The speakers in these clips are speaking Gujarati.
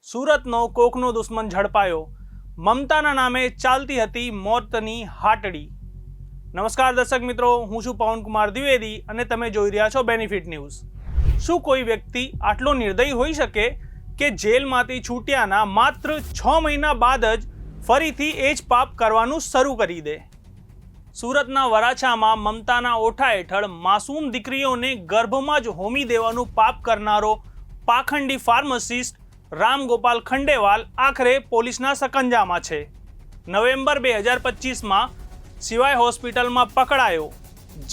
સુરતનો કોકનો દુશ્મન ઝડપાયો। મમતાના નામે ચાલતી હતી મોતની હાટડી। નમસ્કાર દર્શક મિત્રો, હું છું પવન કુમાર દ્વિવેદી અને તમે જોઈ રહ્યા છો બેનિફિટ ન્યૂઝ। શું કોઈ વ્યક્તિ આટલો નિર્દયી હોઈ શકે કે જેલમાંથી છૂટ્યાના માત્ર 6 મહિના બાદ જ ફરીથી એ જ પાપ કરવાનું શરૂ કરી દે? સુરતના વરાછામાં મમતાના ઓઠા હેઠળ માસૂમ દીકરીઓને ગર્ભમાં જ હોમી દેવાનું પાપ કરનારો પાખંડી ફાર્માસિસ્ટ રામગોપાલ ખંડેવાલ આખરે પોલીસના સકંજામાં છે। નવેમ્બર 2025માં સિવાય હોસ્પિટલમાં પકડાયો,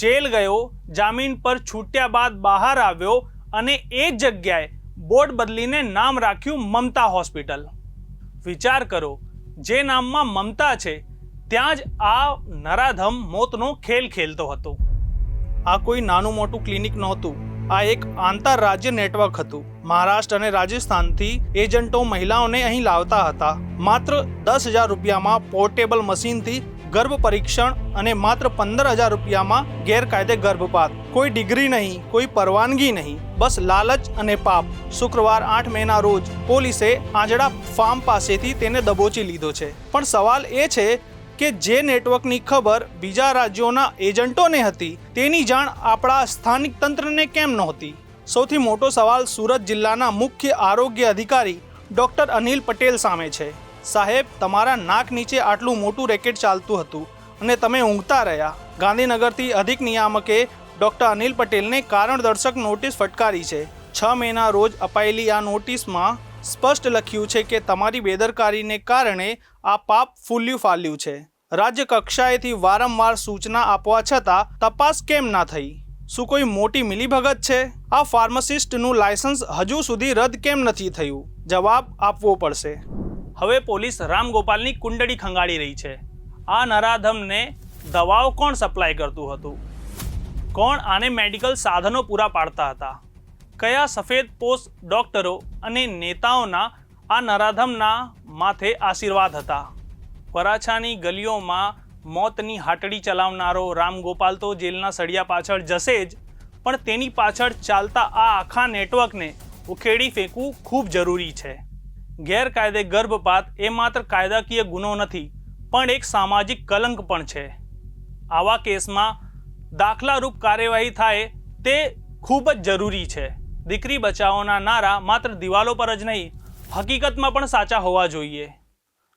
જેલ ગયો, જામીન પર છૂટ્યા બાદ બહાર આવ્યો અને એ જ જગ્યાએ બોર્ડ બદલીને નામ રાખ્યું મમતા હોસ્પિટલ। વિચાર કરો, જે નામમાં મમતા છે ત્યાં જ આ નરાધમ મોતનો ખેલ ખેલતો હતો। આ કોઈ નાનું મોટું ક્લિનિક નહોતું, આ એક આંતરરાજ્ય નેટવર્ક હતું। મહારાષ્ટ્ર અને રાજસ્થાનથી એજન્ટો મહિલાઓને અહીં લાવતા હતા। માત્ર 10,000 રૂપિયામાં પોર્ટેબલ મશીનથી ગર્ભ પરીક્ષણ અને માત્ર 15,000 રૂપિયામાં ગેરકાયદે ગર્ભપાત। કોઈ ડિગ્રી નહીં, કોઈ પરવાનગી નહીં, બસ લાલચ અને પાપ। શુક્રવાર 8 મેના રોજ પોલીસે આંજડા ફાર્મ પાસેથી તેને દબોચી લીધો છે। પણ સવાલ એ છે કે જે નેટવર્કની ખબર બીજા રાજ્યોના એજન્ટોને હતી તેની જાણ આપણા સ્થાનિક તંત્રને કેમ નહોતી? સૌથી મોટો સવાલ સુરત જિલ્લાના મુખ્ય આરોગ્ય અધિકારી ડૉક્ટર અનિલ પટેલ સામે છે। સાહેબ, તમારા નાક નીચે આટલું મોટું રેકેટ ચાલતું હતું અને તમે ઊંઘતા રહ્યા। ગાંધીનગરથી અધિક નિયામકે ડૉક્ટર અનિલ પટેલને કારણદર્શક નોટિસ ફટકારી છે। 6 મેના રોજ અપાયેલી આ નોટિસમાં સ્પષ્ટ લખ્યું છે કે તમારી બેદરકારીને કારણે આ પાપ ફૂલ્યું ફાલ્યું છે। રાજ્ય કક્ષાએથી વારંવાર સૂચના આપવા છતાં તપાસ કેમ ના થઈ? શું કોઈ મોટી મિલીભગત છે? આ ફાર્માસિસ્ટનું લાયસન્સ હજુ સુધી રદ કેમ નથી થયું? જવાબ આપવો પડશે। હવે પોલીસ રામગોપાલની કુંડળી ખંગાળી રહી છે। આ નરાધમને દવાઓ કોણ સપ્લાય કરતું હતું? કોણ આને મેડિકલ સાધનો પૂરા પાડતા હતા? કયા સફેદપોશ ડૉક્ટરો અને નેતાઓના આ નરાધમના માથે આશીર્વાદ હતા? વરાછાની ગલીઓમાં મોતની હાટડી ચલાવનારો રામગોપાલ તો જેલના સળિયા પાછળ જશે જ, પણ તેની પાછળ ચાલતા આ આખા નેટવર્કને ઉખેડી ફેંકવું ખૂબ જરૂરી છે। ગેરકાયદે ગર્ભપાત એ માત્ર કાયદાકીય ગુનો નથી, પણ એક સામાજિક કલંક પણ છે। આવા કેસમાં દાખલારૂપ કાર્યવાહી થાય તે ખૂબ જ જરૂરી છે। દીકરી બચાવોના નારા માત્ર દિવાલો પર જ નહીં, હકીકતમાં પણ સાચા હોવા જોઈએ।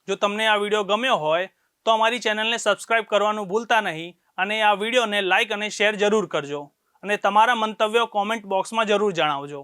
જો તમને આ વિડીયો ગમ્યો હોય તો અમારી ચેનલને સબસ્ક્રાઇબ કરવાનું ભૂલતા નહીં અને આ વિડીયોને લાઇક અને શેર જરૂર કરજો અને તમારા મંતવ્યો કોમેન્ટ બોક્સમાં જરૂર જણાવજો।